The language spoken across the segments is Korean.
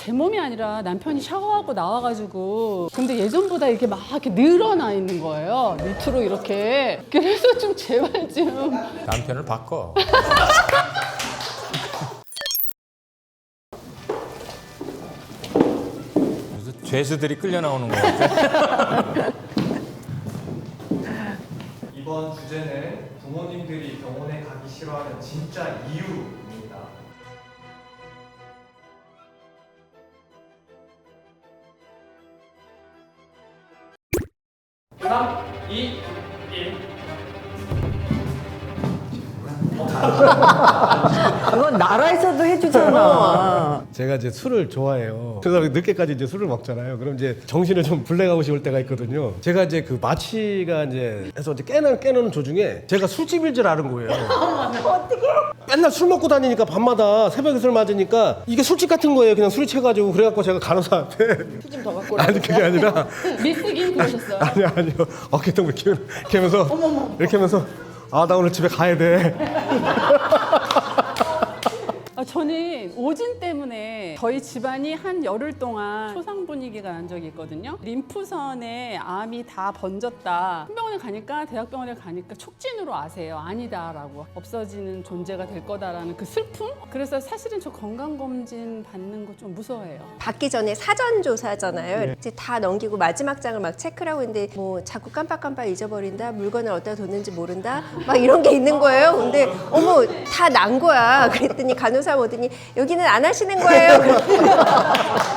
제 몸이 아니라 남편이 샤워하고 나와가지고 근데 예전보다 이게 막 이렇게 늘어나 있는 거예요. 밑으로 이렇게. 그래서 좀 제발 좀. 남편을 바꿔. 무슨 죄수들이 끌려 나오는 거 같아. 이번 주제는 부모님들이 병원에 가기 싫어하는 진짜 이유입니다. 3, 2, 1. 그건 나라에서도 해주잖아. 제가 이제 술을 좋아해요. 그래서 늦게까지 이제 술을 먹잖아요. 그럼 이제 정신을 좀 블랙하고 싶을 때가 있거든요. 제가 이제 그 마취가 이제 해서 이제 깨는 조중에 제가 술집일 줄 아는 거예요. 어떻게? 맨날 술 먹고 다니니까 밤마다 새벽에 술 맞으니까 이게 술집 같은 거예요. 그냥 술이 채가지고 그래갖고 제가 간호사한테 술 좀 더 갖고 오라고. 아니 그게 아니라 미스긴 그러셨어요. 아니요 어깨동 이렇게 하면서 이렇게 하면서 아 나 오늘 집에 가야 돼. 저는 오진 때문에 저희 집안이 한 열흘 동안 초상 분위기가 난 적이 있거든요. 림프선에 암이 다 번졌다. 큰 병원에 가니까 대학병원에 가니까 촉진으로 아세요. 아니다라고. 없어지는 존재가 될 거다라는 그 슬픔? 그래서 사실은 저 건강검진 받는 거 좀 무서워해요. 받기 전에 사전 조사잖아요. 이제 다 넘기고 마지막 장을 막 체크를 하고 있는데 뭐 자꾸 깜빡깜빡 잊어버린다. 물건을 어디다 뒀는지 모른다. 막 이런 게 있는 거예요. 근데 어머 다 난 거야. 그랬더니 간호사 오더니 여기는 안 하시는 거예요.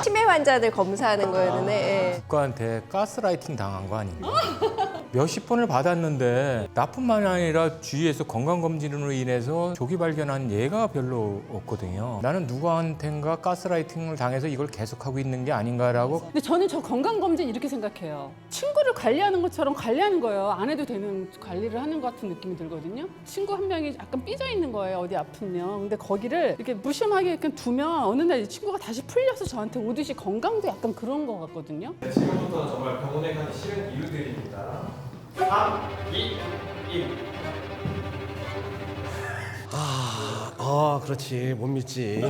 치매 환자들 검사하는 거였는데 예. 국가한테 가스라이팅 당한 거 아닌가? 몇십 번을 받았는데 나뿐만 아니라 주위에서 건강검진으로 인해서 조기 발견한 예가 별로 없거든요. 나는 누구한텐가 가스라이팅을 당해서 이걸 계속하고 있는 게 아닌가라고. 근데 저는 저 건강검진 이렇게 생각해요. 친구를 관리하는 것처럼 관리하는 거예요. 안 해도 되는 관리를 하는 것 같은 느낌이 들거든요. 친구 한 명이 약간 삐져 있는 거예요. 어디 아프면. 근데 거기를 이렇게 무심하게 이렇게 두면 어느 날 이 친구가 다시 풀려서 저한테 오듯이 건강도 약간 그런 것 같거든요. 네, 지금부터는 정말 병원에 가기 싫은 이유들입니다. 3, 2, 1. 그렇지 못 믿지.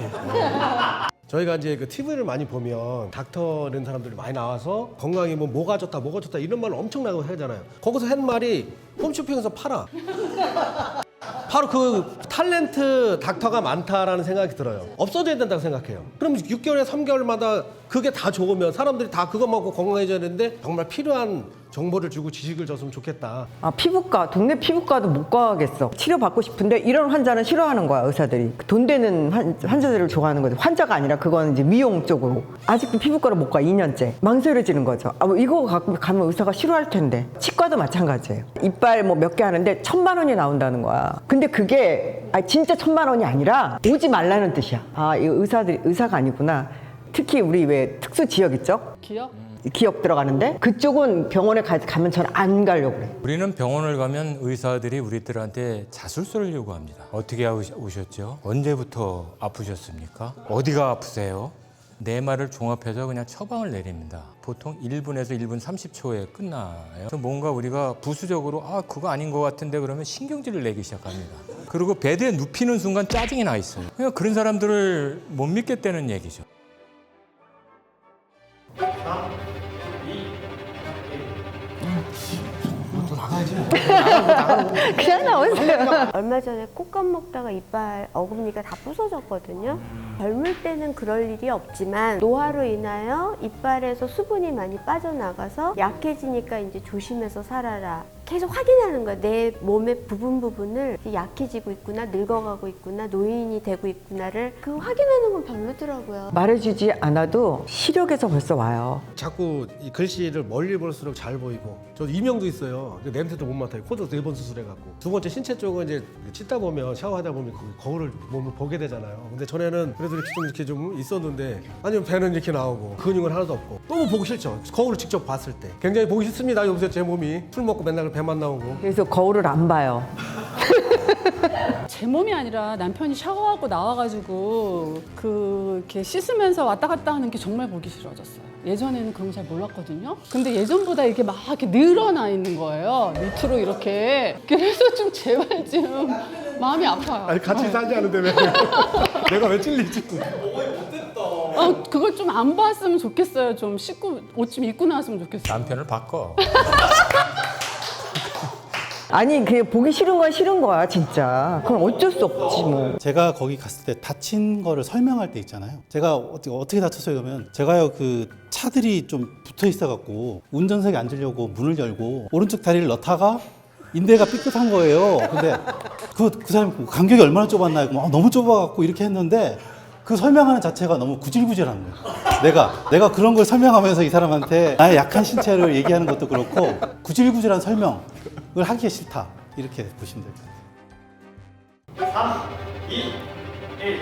저희가 이제 그 TV를 많이 보면 닥터 이런 사람들이 많이 나와서 건강이 뭐가 좋다 이런 말을 엄청나게 하잖아요. 거기서 한 말이 홈쇼핑에서 팔아. 바로 그 탤런트 닥터가 많다라는 생각이 들어요. 없어져야 된다고 생각해요. 그럼 6개월에 3개월마다 그게 다 좋으면 사람들이 다 그거 먹고 건강해져야 되는데 정말 필요한 정보를 주고 지식을 줬으면 좋겠다. 피부과, 동네 피부과도 못 가겠어. 치료받고 싶은데 이런 환자는 싫어하는 거야, 의사들이. 돈 되는 환자들을 좋아하는 거죠. 환자가 아니라 그건 이제 미용 쪽으로. 아직도 피부과를 못 가, 2년째. 망설여지는 거죠. 이거 갖고 가면 의사가 싫어할 텐데. 치과도 마찬가지예요. 이빨 뭐 몇 개 하는데 1,000만 원이 나온다는 거야. 근데 그게 진짜 1,000만 원이 아니라 오지 말라는 뜻이야. 이거 의사가 아니구나. 특히 우리 왜 특수 지역 있죠? 기업 들어가는데 그쪽은 병원에 가면 전 안 가려고 그래. 우리는 병원을 가면 의사들이 우리들한테 자술서를 요구합니다. 어떻게 오셨죠? 언제부터 아프셨습니까? 어디가 아프세요? 네 말을 종합해서 그냥 처방을 내립니다. 보통 1분에서 1분 30초에 끝나요. 그래서 뭔가 우리가 부수적으로 그거 아닌 것 같은데 그러면 신경질을 내기 시작합니다. 그리고 베드에 눕히는 순간 짜증이 나 있어요. 그러니까 그런 사람들을 못 믿겠다는 얘기죠. 3, 2, 1. 그냥 나오세요. 얼마 전에 콧감 먹다가 이빨 어금니가 다 부서졌거든요. 젊을 때는 그럴 일이 없지만 노화로 인하여 이빨에서 수분이 많이 빠져나가서 약해지니까 이제 조심해서 살아라. 계속 확인하는 거야. 내 몸의 부분을 약해지고 있구나, 늙어가고 있구나, 노인이 되고 있구나를 그 확인하는 건 별로더라고요. 말해주지 않아도 시력에서 벌써 와요. 자꾸 이 글씨를 멀리 볼수록 잘 보이고 저 이명도 있어요. 냄새도 못 맡아요. 코도 4번 수술해갖고. 두 번째 신체 쪽은 이제 씻다 보면 샤워하다 보면 거울을 몸을 보게 되잖아요. 근데 전에는 그래도 이렇게 좀 있었는데 아니면 배는 이렇게 나오고 근육은 하나도 없고 너무 보기 싫죠. 거울을 직접 봤을 때 굉장히 보기 싫습니다. 여기서 제 몸이 술 먹고 맨날 배만 나오고. 그래서 거울을 안 봐요. 제 몸이 아니라 남편이 샤워하고 나와가지고 이렇게 씻으면서 왔다 갔다 하는 게 정말 보기 싫어졌어요. 예전에는 그런 거 잘 몰랐거든요. 근데 예전보다 이게 막 이렇게 늘어나 있는 거예요. 밑으로 이렇게. 그래서 좀 제발 좀 마음이 아파요. 아니 같이 살지 않은데 왜 내가 왜 찔리지? 그걸 좀 안 봤으면 좋겠어요. 좀 씻고 옷 좀 입고 나왔으면 좋겠어요. 남편을 바꿔. 아니 그 보기 싫은 건 싫은 거야 진짜. 그건 어쩔 수 없지 뭐. 제가 거기 갔을 때 다친 거를 설명할 때 있잖아요. 제가 어떻게 다쳤어요 그러면 제가요 그 차들이 좀 붙어 있어 갖고 운전석에 앉으려고 문을 열고 오른쪽 다리를 넣다가 인대가 삐끗한 거예요. 근데 그 사람 간격이 얼마나 좁았나요? 너무 좁아갖고 이렇게 했는데 그 설명하는 자체가 너무 구질구질한 거예요. 내가 그런 걸 설명하면서 이 사람한테 나의 약한 신체를 얘기하는 것도 그렇고 구질구질한 설명을 하기가 싫다. 이렇게 보시면 될 것 같아요. 3, 2, 1.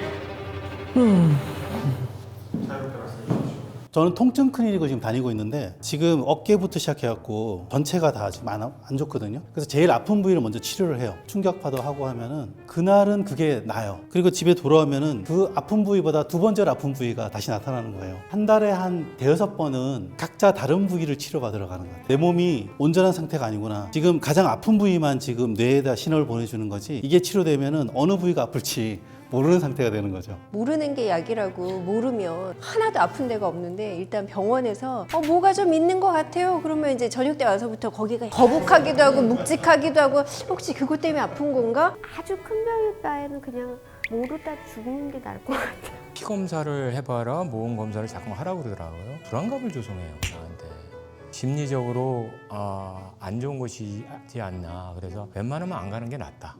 자유롭게 말씀해 주십시오. 저는 통증 클리닉을 지금 다니고 있는데 지금 어깨부터 시작해갖고 전체가 다 지금 안 좋거든요. 그래서 제일 아픈 부위를 먼저 치료를 해요. 충격파도 하고 하면은 그날은 그게 나아요. 그리고 집에 돌아오면은 그 아픈 부위보다 2번째 아픈 부위가 다시 나타나는 거예요. 한 달에 한 5번은 각자 다른 부위를 치료받으러 가는 거예요. 내 몸이 온전한 상태가 아니구나. 지금 가장 아픈 부위만 지금 뇌에다 신호를 보내주는 거지 이게 치료되면은 어느 부위가 아플지 모르는 상태가 되는 거죠. 모르는 게 약이라고 모르면 하나도 아픈 데가 없는데 일단 병원에서 뭐가 좀 있는 것 같아요. 그러면 이제 저녁 때 와서부터 거기가 거북하기도 하고 묵직하기도 하고 혹시 그것 때문에 아픈 건가? 아주 큰 병일 바에는 그냥 모르다 죽는 게 나을 것 같아요. 피 검사를 해봐라, 모험 검사를 자꾸 하라고 그러더라고요. 불안감을 조성해요 나한테. 심리적으로 안 좋은 것이지 않나. 그래서 웬만하면 안 가는 게 낫다.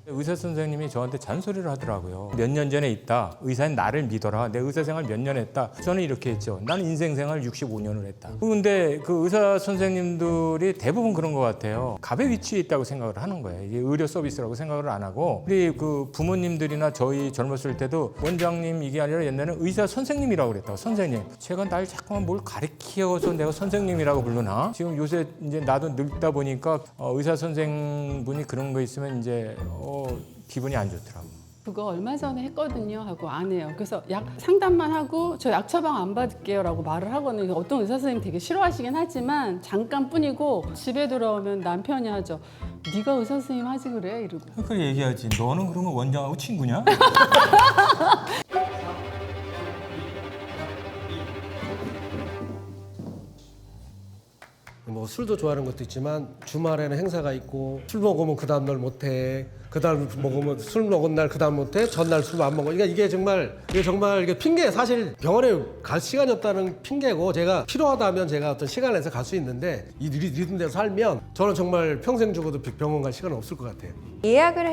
의사 선생님이 저한테 잔소리를 하더라고요. 몇 년 전에 있다. 의사는 나를 믿어라. 내 의사 생활 몇 년 했다. 저는 이렇게 했죠. 나는 인생 생활 65년을 했다. 근데 그 의사 선생님들이 대부분 그런 것 같아요. 갑의 위치에 있다고 생각을 하는 거예요. 이게 의료 서비스라고 생각을 안 하고. 우리 그 부모님들이나 저희 젊었을 때도 원장님 이게 아니라 옛날에는 의사 선생님이라고 그랬다고. 선생님. 제가 날 자꾸만 뭘 가르치어서 내가 선생님이라고 부르나? 지금 요새 이제 나도 늙다 보니까 의사 선생분이 그런 거 있으면 이제 기분이 안 좋더라고. 그거 얼마 전에 했거든요 하고 안 해요. 그래서 약 상담만 하고 저 약 처방 안 받을게요 라고 말을 하거든요. 어떤 의사 선생님 되게 싫어하시긴 하지만 잠깐뿐이고 집에 돌아오면 남편이 하죠. 네가 의사 선생님 하지 그래 이러고. 그렇게 얘기하지. 너는 그러면 원장하고 친구냐? 뭐 술도 좋아하는 것도 있지만 주말에는 행사가 있고 술 먹으면 그 다음날 못해. 그 다음 먹으면 술 먹은 날 그 다음 못해. 전날 술 안 먹어. 그러니까 이게 정말 이게 핑계. 사실 병원에 갈 시간이 없다는 핑계고 제가 필요하다면 제가 어떤 시간을 내서 갈 수 있는데 이 리듬대로 살면 저는 정말 평생 죽어도 병원 갈 시간은 없을 것 같아요. 예약을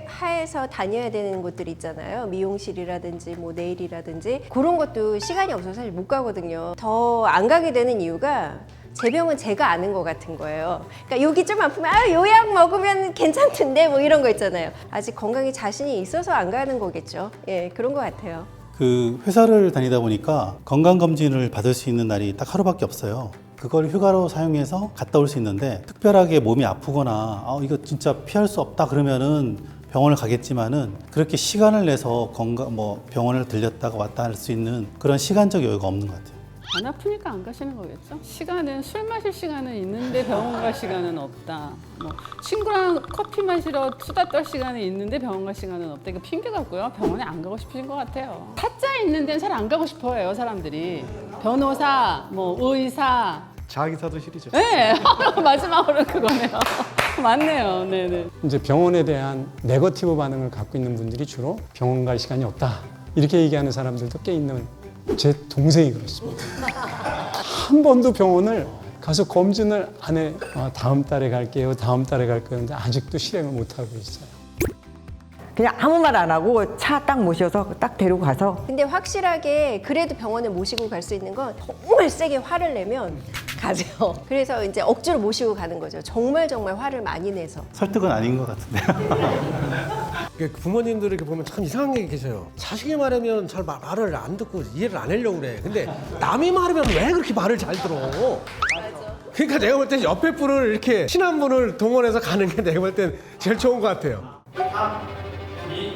해서 다녀야 되는 곳들 있잖아요. 미용실이라든지 뭐 네일이라든지 그런 것도 시간이 없어서 사실 못 가거든요. 더 안 가게 되는 이유가 제 병은 제가 아는 것 같은 거예요. 그러니까 여기 좀 아프면 요 약 먹으면 괜찮던데 뭐 이런 거 있잖아요. 아직 건강에 자신이 있어서 안 가는 거겠죠. 예, 그런 것 같아요. 그 회사를 다니다 보니까 건강검진을 받을 수 있는 날이 딱 하루밖에 없어요. 그걸 휴가로 사용해서 갔다 올 수 있는데 특별하게 몸이 아프거나 이거 진짜 피할 수 없다 그러면은 병원을 가겠지만은 그렇게 시간을 내서 병원을 들렸다가 왔다 할 수 있는 그런 시간적 여유가 없는 것 같아요. 안 아프니까 안 가시는 거겠죠? 시간은 술 마실 시간은 있는데 병원 갈 시간은 없다. 뭐 친구랑 커피 마시러 수다 떨 시간이 있는데 병원 갈 시간은 없다. 이거 핑계 같고요. 병원에 안 가고 싶으신 것 같아요. 타짜 있는 데는 잘 안 가고 싶어해요 사람들이. 변호사, 뭐 의사. 자기사도 싫이죠. 네, 마지막으로 그거네요. 맞네요. 네네. 이제 병원에 대한 네거티브 반응을 갖고 있는 분들이 주로 병원 갈 시간이 없다 이렇게 얘기하는 사람들도 꽤 있는 제 동생이 그렇습니다. 한 번도 병원을 가서 검진을 안 해. 다음 달에 갈게요. 다음 달에 갈 거예요. 근데 아직도 실행을 못 하고 있어요. 그냥 아무 말 안 하고 차 딱 모셔서 딱 데리고 가서. 근데 확실하게 그래도 병원에 모시고 갈 수 있는 건 정말 세게 화를 내면 가세요. 그래서 이제 억지로 모시고 가는 거죠. 정말 화를 많이 내서. 설득은 아닌 것 같은데. 부모님들 이렇게 보면 참 이상한 게 계셔요. 자식이 말하면 잘 말을 안 듣고 이해를 안 하려고 그래. 근데 남이 말하면 왜 그렇게 말을 잘 들어? 그러니까 내가 볼 때 옆에 분을 이렇게 친한 분을 동원해서 가는 게 내가 볼 땐 제일 좋은 것 같아요. 3, 2, 1.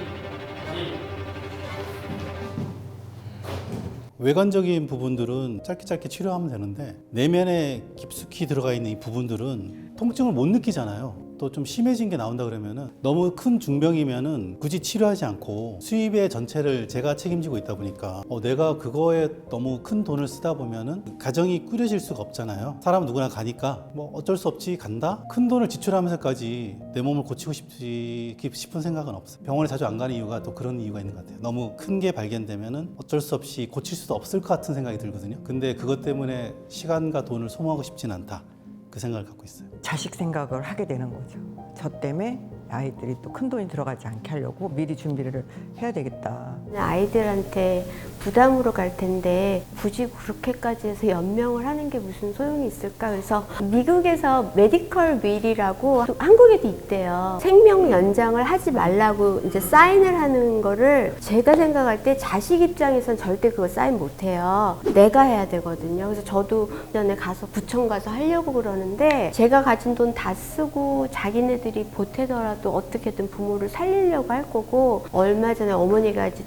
외관적인 부분들은 짧게 치료하면 되는데 내면에 깊숙이 들어가 있는 이 부분들은 통증을 못 느끼잖아요. 또 좀 심해진 게 나온다 그러면은 너무 큰 중병이면은 굳이 치료하지 않고 수입의 전체를 제가 책임지고 있다 보니까 내가 그거에 너무 큰 돈을 쓰다 보면은 가정이 꾸려질 수가 없잖아요. 사람 누구나 가니까 뭐 어쩔 수 없지 간다? 큰 돈을 지출하면서까지 내 몸을 고치고 싶은 생각은 없어요. 병원에 자주 안 가는 이유가 또 그런 이유가 있는 것 같아요. 너무 큰 게 발견되면은 어쩔 수 없이 고칠 수도 없을 것 같은 생각이 들거든요. 근데 그것 때문에 시간과 돈을 소모하고 싶진 않다. 그 생각을 갖고 있어요. 자식 생각을 하게 되는 거죠. 저 때문에 아이들이 또 큰 돈이 들어가지 않게 하려고 미리 준비를 해야 되겠다. 아이들한테 부담으로 갈 텐데 굳이 그렇게까지 해서 연명을 하는 게 무슨 소용이 있을까? 그래서 미국에서 메디컬 윌이라고 한국에도 있대요. 생명 연장을 하지 말라고 이제 사인을 하는 거를 제가 생각할 때 자식 입장에선 절대 그거 사인 못 해요. 내가 해야 되거든요. 그래서 저도 전에 가서 구청 가서 하려고 그러는데 제가 가진 돈 다 쓰고 자기네들이 보태더라도 어떻게든 부모를 살리려고 할 거고 얼마 전에 어머니가 이제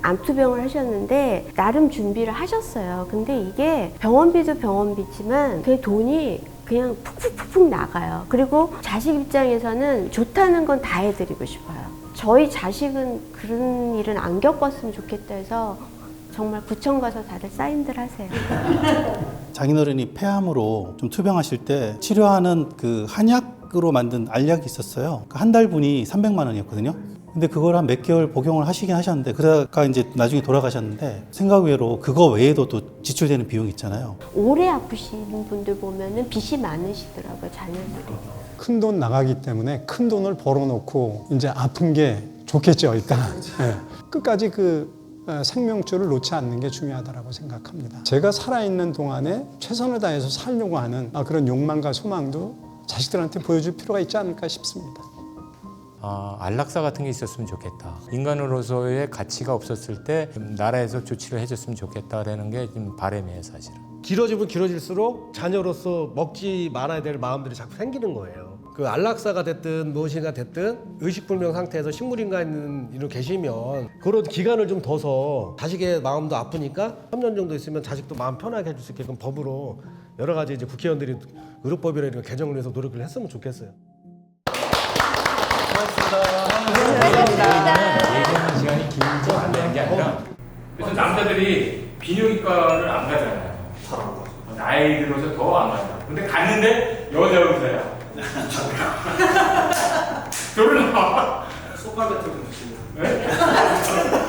암투병을 하셨는데 나름 준비를 하셨어요. 근데 이게 병원비도 병원비지만 그 돈이 그냥 푹푹푹 나가요. 그리고 자식 입장에서는 좋다는 건 다 해드리고 싶어요. 저희 자식은 그런 일은 안 겪었으면 좋겠다 해서 정말 구청 가서 다들 사인들 하세요. 장인어른이 폐암으로 좀 투병하실 때 치료하는 그 한약으로 만든 알약이 있었어요. 한 달분이 300만 원이었거든요. 근데 그걸 한 몇 개월 복용을 하시긴 하셨는데 그러다가 이제 나중에 돌아가셨는데 생각 외로 그거 외에도 또 지출되는 비용이 있잖아요. 오래 아프신 분들 보면은 빚이 많으시더라고요, 자녀들이. 큰 돈 나가기 때문에 큰 돈을 벌어놓고 이제 아픈 게 좋겠죠, 일단. 예. 끝까지 그 생명줄을 놓지 않는 게 중요하다고 생각합니다. 제가 살아있는 동안에 최선을 다해서 살려고 하는 그런 욕망과 소망도 자식들한테 보여줄 필요가 있지 않을까 싶습니다. 안락사 같은 게 있었으면 좋겠다. 인간으로서의 가치가 없었을 때 나라에서 조치를 해줬으면 좋겠다라는 게 좀 바람이에요, 사실은. 길어지면 길어질수록 자녀로서 먹지 말아야 될 마음들이 자꾸 생기는 거예요. 그 안락사가 됐든 무엇인가 됐든 의식불명 상태에서 식물인간으로 계시면 그런 기간을 좀 둬서 자식의 마음도 아프니까 3년 정도 있으면 자식도 마음 편하게 해줄 수 있게끔 법으로 여러 가지 이제 국회의원들이 의료법이나 이런 거 개정을 해서 노력을 했으면 좋겠어요. 얘기하는 시간이 길지 않는 게 아니라 그래서 남자들이 비뇨기과를 안 가잖아요. 나이 들어서 더 안 가요. 근데 갔는데 여자 의사야. 저를 나와. 소파 같은 거 드시면. 네?